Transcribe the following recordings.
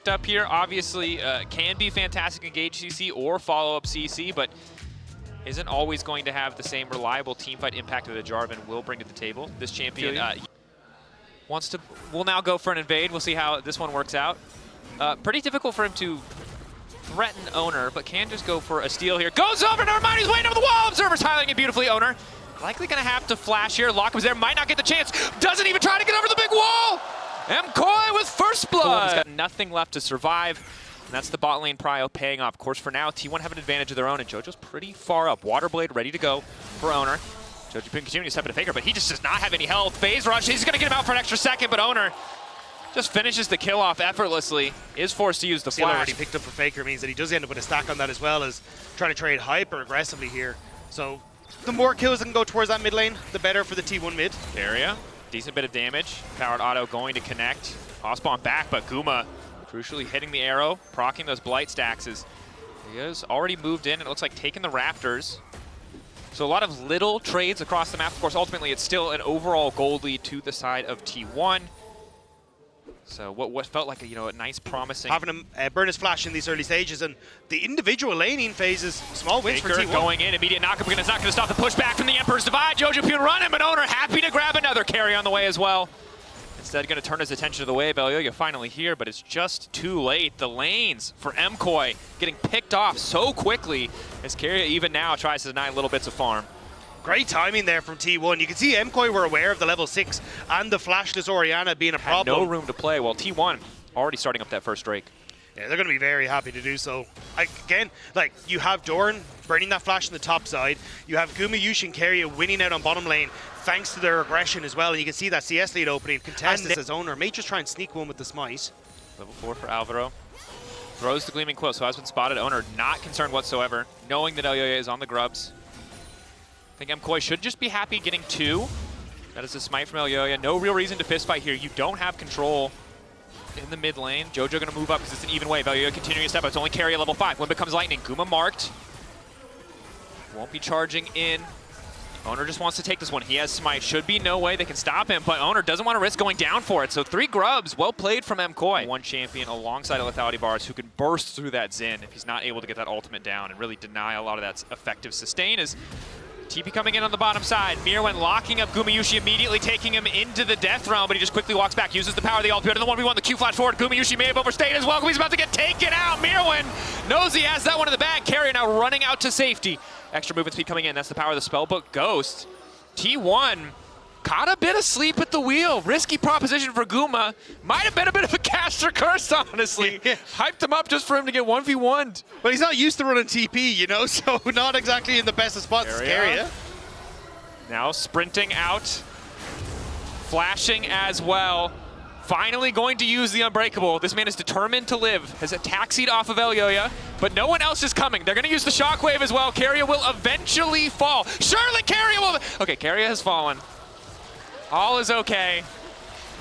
picked up here. Obviously, can be fantastic engage CC or follow-up CC, but isn't always going to have the same reliable teamfight impact that a Jarvan will bring to the table. This champion will now go for an invade. We'll see how this one works out. Pretty difficult for him to threaten Owner, but can just go for a steal here. Goes over, never mind, he's waiting over the wall. Observer's highlighting it beautifully, Owner. Likely gonna have to flash here. Lockham's there, might not get the chance. Doesn't even try to get over the big wall. MKOI with first blood. He's got nothing left to survive. And that's the bot lane prio paying off. Of course, for now, T1 have an advantage of their own, and JoJo's pretty far up. Waterblade ready to go for Owner. JoJo continuing to step into Faker, but he just does not have any health. Phase rush, he's gonna get him out for an extra second, but Owner just finishes the kill off effortlessly. Is forced to use the flash. Already picked up for Faker means that he does end up with a stack on that as well as trying to trade hyper aggressively here. So the more kills that can go towards that mid lane, the better for the T1 mid. Area, decent bit of damage. Powered auto going to connect. Ospawn back, but Guma crucially hitting the arrow, proccing those blight stacks as he has already moved in. It looks like taking the Raptors. So a lot of little trades across the map. Of course, ultimately it's still an overall gold lead to the side of T1. So what felt like a nice promising having him burn his flash in these early stages, and the individual laning phases, small wins for T1. Going in, immediate knockup, it's not going to stop the pushback from the Emperor's Divide. JoJo Pune running, but Owner happy to grab another carry on the way as well. Instead, going to turn his attention to the wave. Elyoya finally here, but it's just too late. The lanes for MKOI getting picked off so quickly as Keria even now tries to deny little bits of farm. Great timing there from T1. You can see MKOI were aware of the level 6 and the flashless Orianna being a problem. Had no room to play, while T1 already starting up that first Drake. Yeah, they're going to be very happy to do so. Again, like, you have Doran burning that flash on the top side. You have Guma, Yush, and Keria winning out on bottom lane thanks to their aggression as well. And you can see that CS lead opening. Contest this as Owner. May just try and sneak one with the smite. Level 4 for Alvaro. Throws the Gleaming Quill, so has been spotted. Owner not concerned whatsoever, knowing that Elyoya is on the grubs. I think MKOI should just be happy getting 2. That is a smite from Elyoya. No real reason to fistfight here. You don't have control in the mid lane. JoJo going to move up because it's an even wave. Elyoya continuing to step up. It's only Keria level 5. When becomes lightning. Guma marked. Won't be charging in. Owner just wants to take this one. He has smite. Should be no way they can stop him, but Owner doesn't want to risk going down for it. So 3 grubs. Well played from MKOI. One champion alongside a lethality bars who can burst through that Xin if he's not able to get that ultimate down and really deny a lot of that effective sustain. Is TP coming in on the bottom side. Mirwen locking up Gumayushi, immediately taking him into the death realm, but he just quickly walks back, uses the power of the ult. Better than the 1v1, the Q flash forward. Gumayushi may have overstayed as well. He's about to get taken out. Mirwen knows he has that one in the bag. Keria now running out to safety. Extra movement speed coming in. That's the power of the spellbook Ghost. T1 caught a bit of sleep at the wheel. Risky proposition for Guma. Might have been a bit of a caster curse, honestly. Hyped him up just for him to get 1v1'd. But he's not used to running TP, you know, so not exactly in the best of spots. Keria. Now sprinting out. Flashing as well. Finally going to use the Unbreakable. This man is determined to live. Has a taxied off of Elyoya, but no one else is coming. They're going to use the Shockwave as well. Keria will eventually fall. Surely Keria will... Okay, Keria has fallen. All is okay.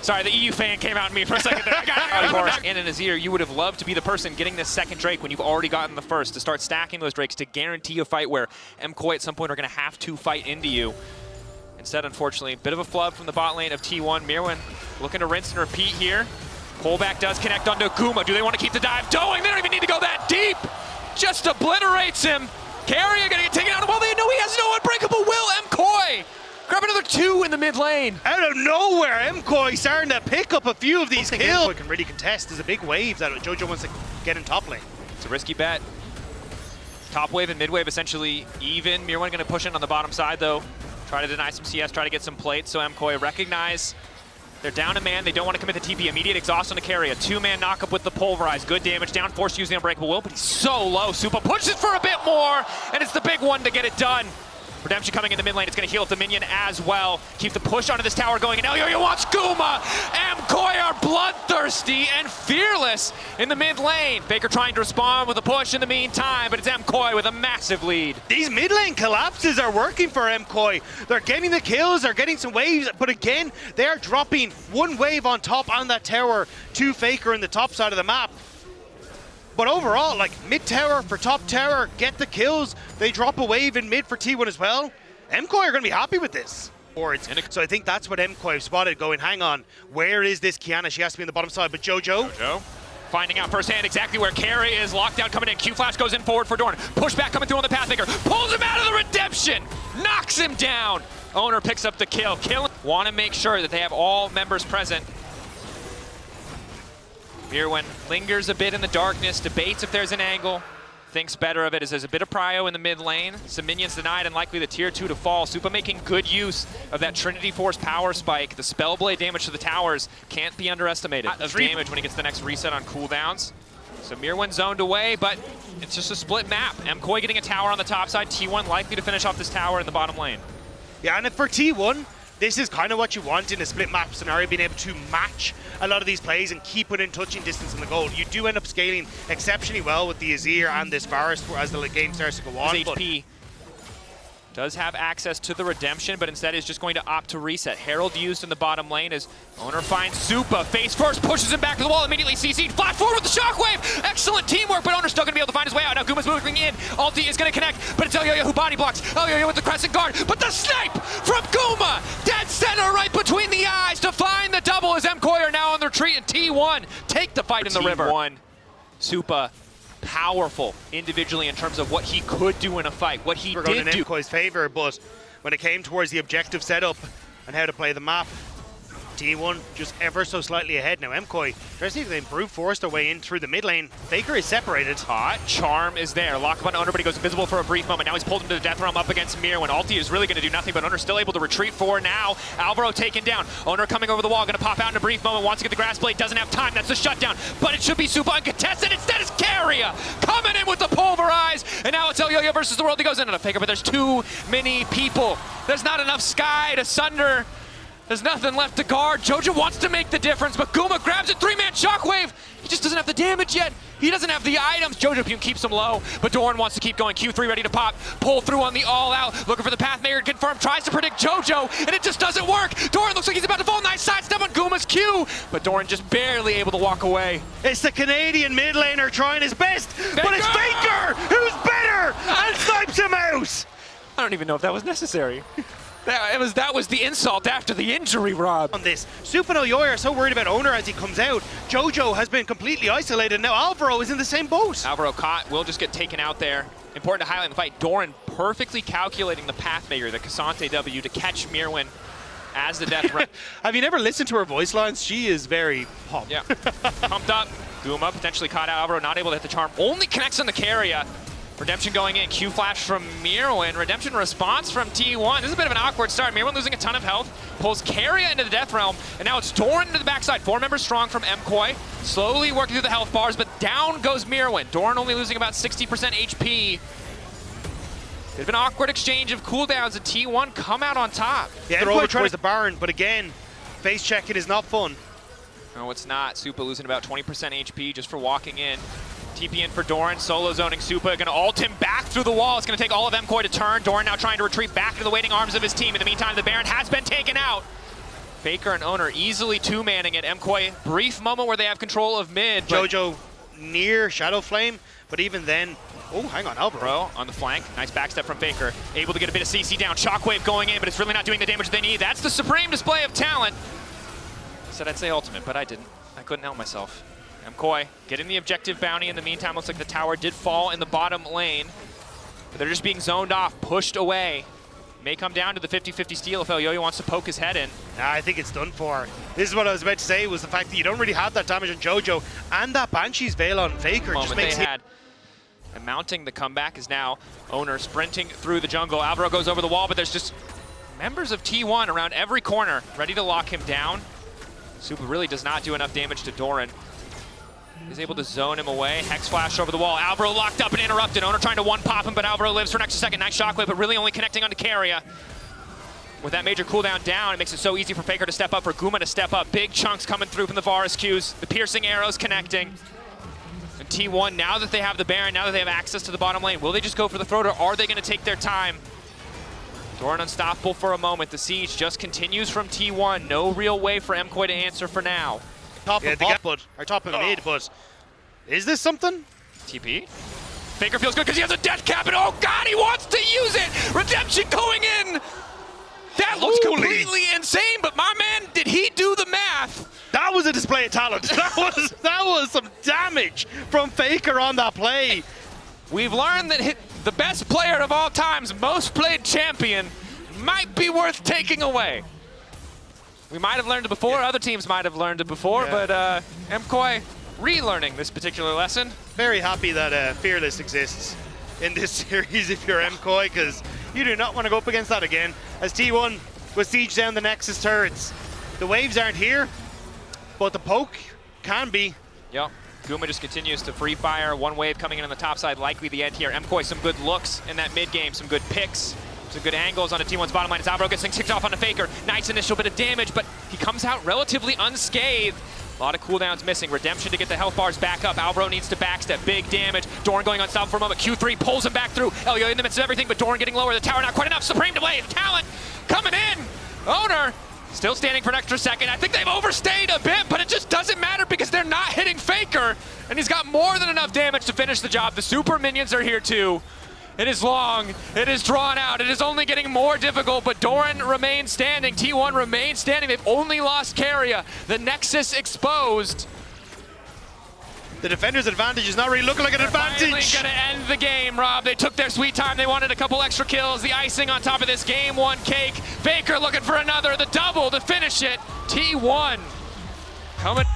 Sorry, the EU fan came out in me for a second there. I got it. And in his ear, you would have loved to be the person getting this second Drake when you've already gotten the first, to start stacking those Drakes to guarantee a fight where MKOI at some point are going to have to fight into you. Instead, unfortunately, a bit of a flub from the bot lane of T1. Mirwen looking to rinse and repeat here. Pullback does connect onto Guma. Do they want to keep the dive going? They don't even need to go that deep. Just obliterates him. Keria going to get taken out. Well, they know he has no Unbreakable will. MKOI grab another 2 in the mid lane. Out of nowhere, MKOI starting to pick up a few of these kills. MKOI can really contest. There's a big wave that JoJo wants to get in top lane. It's a risky bet. Top wave and mid wave essentially even. Mirwen going to push in on the bottom side though. Try to deny some CS, try to get some plates. So MKOI recognize they're down a man. They don't want to commit the TP. Immediate exhaust on the Keria. 2-man knockup with the Pulverize. Good damage. Down, forced to use the Unbreakable will, but he's so low. Supa pushes for a bit more, and it's the big one to get it done. Redemption coming in the mid lane. It's going to heal up the minion as well. Keep the push onto this tower going. And Elyoya wants Guma. MKOI are bloodthirsty and fearless in the mid lane. Faker trying to respond with a push in the meantime, but it's MKOI with a massive lead. These mid lane collapses are working for MKOI. They're getting the kills, they're getting some waves, but again, they are dropping one wave on top on that tower to Faker in the top side of the map. But overall, like, mid tower for top tower, get the kills. They drop a wave in mid for T1 as well. MKOI are going to be happy with this. So I think that's what MKOI spotted going, hang on, where is this Kiana? She has to be on the bottom side, but JoJo finding out firsthand exactly where Carry is. Lockdown coming in. Q-Flash goes in forward for Dorn. Pushback coming through on the Pathmaker. Pulls him out of the Redemption. Knocks him down. Owner picks up the kill. Want to make sure that they have all members present. Mirwin lingers a bit in the darkness, debates if there's an angle. Thinks better of it as there's a bit of prio in the mid lane. Some minions denied and likely the tier 2 to fall. Supa making good use of that Trinity Force power spike. The Spellblade damage to the towers can't be underestimated. Does damage when he gets the next reset on cooldowns. So Mirwin zoned away, but it's just a split map. MKOI getting a tower on the top side. T1 likely to finish off this tower in the bottom lane. Yeah, and for T1, this is kind of what you want in a split map scenario, being able to match a lot of these plays and keep within touching distance on the goal. You do end up scaling exceptionally well with the Azir and this Varus as the game starts to go on. His HP does have access to the Redemption, but instead is just going to opt to reset. Herald used in the bottom lane as Owner finds Supa. Face first, pushes him back to the wall, immediately CC'd. Flash forward with the Shockwave! Excellent teamwork, but Owner's still going to be able to find his way out. Now Guma's moving in. Ulti is going to connect, but it's Elyoya who body blocks. Elyoya with the Crescent Guard, but the snipe from Guma! Dead center right between the eyes to find the double as MKOI are now on the retreat, and T1 take the fight in the river. T1, Supa, powerful individually in terms of what he could do in a fight, what he did do. We're going in MKOI's favor, but when it came towards the objective setup and how to play the map, T1 just ever so slightly ahead. Now MKOI tries to even brute force their way in through the mid lane. Faker is separated. Hot. Charm is there. Lock up on Owner, but he goes invisible for a brief moment. Now he's pulled him to the death realm up against Mir when ulti is really going to do nothing, but Owner's still able to retreat for now. Alvaro taken down. Owner coming over the wall, going to pop out in a brief moment. Wants to get the grass blade, doesn't have time. That's the shutdown, but it should be Supa uncontested. Instead it's Carrier coming in with the pulverize, and now it's Elyoya versus the world. He goes into the Faker, but there's too many people. There's not enough sky to sunder. There's nothing left to guard. Jojo wants to make the difference, but Guma grabs it. 3-man Shockwave. He just doesn't have the damage yet. He doesn't have the items. Jojo keeps him low, but Doran wants to keep going. Q3 ready to pop. Pull through on the all-out. Looking for the Pathmaker to confirm. Tries to predict Jojo, and it just doesn't work. Doran looks like he's about to fall. Nice sidestep on Guma's Q, but Doran just barely able to walk away. It's the Canadian mid laner trying his best, but it's Faker who's better and snipes him out. I don't even know if that was necessary. That was the insult after the injury, Rob. On this, Supa and Elyoya are so worried about Owner as he comes out. Jojo has been completely isolated. Now Alvaro is in the same boat. Alvaro caught, will just get taken out there. Important to highlight in the fight, Doran perfectly calculating the Pathmaker, the Cassante W, to catch Mirwin as the death run. Have you never listened to her voice lines? She is very pumped. Yeah, pumped up. Guma potentially caught out. Alvaro not able to hit the charm. Only connects on the Carrier. Redemption going in, Q-Flash from Mirwin, Redemption response from T1. This is a bit of an awkward start. Mirwin losing a ton of health, pulls Carrier into the Death Realm, and now it's Doran into the backside. 4 members strong from MKOI, slowly working through the health bars, but down goes Mirwin. Doran only losing about 60% HP. Bit of an awkward exchange of cooldowns, and T1 come out on top. Yeah, MKOI tries the Baron, but again, face checking is not fun. No, it's not. Supa losing about 20% HP just for walking in. TP in for Doran, solo zoning Supa, gonna ult him back through the wall. It's gonna take all of MKOI to turn. Doran now trying to retreat back into the waiting arms of his team. In the meantime, the Baron has been taken out. Faker and Owner easily 2-manning it. MKOI, brief moment where they have control of mid. Jojo near Shadow Flame, but even then, oh, hang on, Alvaro on the flank. Nice backstep from Faker. Able to get a bit of CC down. Shockwave going in, but it's really not doing the damage they need. That's the supreme display of talent. Said I'd say ultimate, but I didn't. I couldn't help myself. MKOI getting the objective bounty. In the meantime, looks like the tower did fall in the bottom lane. But they're just being zoned off, pushed away. May come down to the 50-50 steal if Elyoya wants to poke his head in. Nah, I think it's done for. This is what I was about to say, was the fact that you don't really have that damage on Jojo, and that Banshee's Veil on Faker just makes it. And mounting the comeback is now Owner sprinting through the jungle. Alvaro goes over the wall, but there's just members of T1 around every corner ready to lock him down. Supa really does not do enough damage to Doran. He's able to zone him away. Hex flash over the wall. Alvaro locked up and interrupted. Owner trying to one-pop him, but Alvaro lives for an extra second. Nice Shockwave, but really only connecting onto Carrier. With that major cooldown down, it makes it so easy for Faker to step up, for Guma to step up. Big chunks coming through from the Varus Qs. The piercing arrows connecting. And T1, now that they have the Baron, now that they have access to the bottom lane, will they just go for the throat, or are they going to take their time? Doran unstoppable for a moment. The siege just continues from T1. No real way for MKOI to answer for now. Top of mid, but is this something? TP. Faker feels good because he has a death cap, and oh god, he wants to use it! Redemption going in! That looks completely insane, but my man, did he do the math? That was a display of talent. That was some damage from Faker on that play. We've learned that the best player of all time's most played champion might be worth taking away. We might have learned it before, other teams might have learned it before, but MKOI relearning this particular lesson. Very happy that Fearless exists in this series if you're MKOI, because you do not want to go up against that again. As T1 was siege down the Nexus turrets. The waves aren't here, but the poke can be. Yep. Guma just continues to free fire. One wave coming in on the top side, likely the end here. MKOI some good looks in that mid game, some good picks, some good angles on the T1's bottom line. As Alvaro gets things kicked off on a Faker. Nice initial bit of damage, but he comes out relatively unscathed. A lot of cooldowns missing. Redemption to get the health bars back up. Alvaro needs to backstep. Big damage. Doran going unstoppable for a moment. Q3 pulls him back through. Elio in the midst of everything, but Doran getting lower. The tower not quite enough. Supreme delay. Talent coming in. Owner still standing for an extra second. I think they've overstayed a bit, but it just doesn't matter because they're not hitting Faker, and he's got more than enough damage to finish the job. The super minions are here too. It is long, it is drawn out, it is only getting more difficult, but Doran remains standing, T1 remains standing. They've only lost Keria. The Nexus exposed. The defender's advantage is not really looking like an advantage. Finally gonna end the game, Rob. They took their sweet time. They wanted a couple extra kills. The icing on top of this game one cake. Faker looking for another, the double to finish it. T1 coming.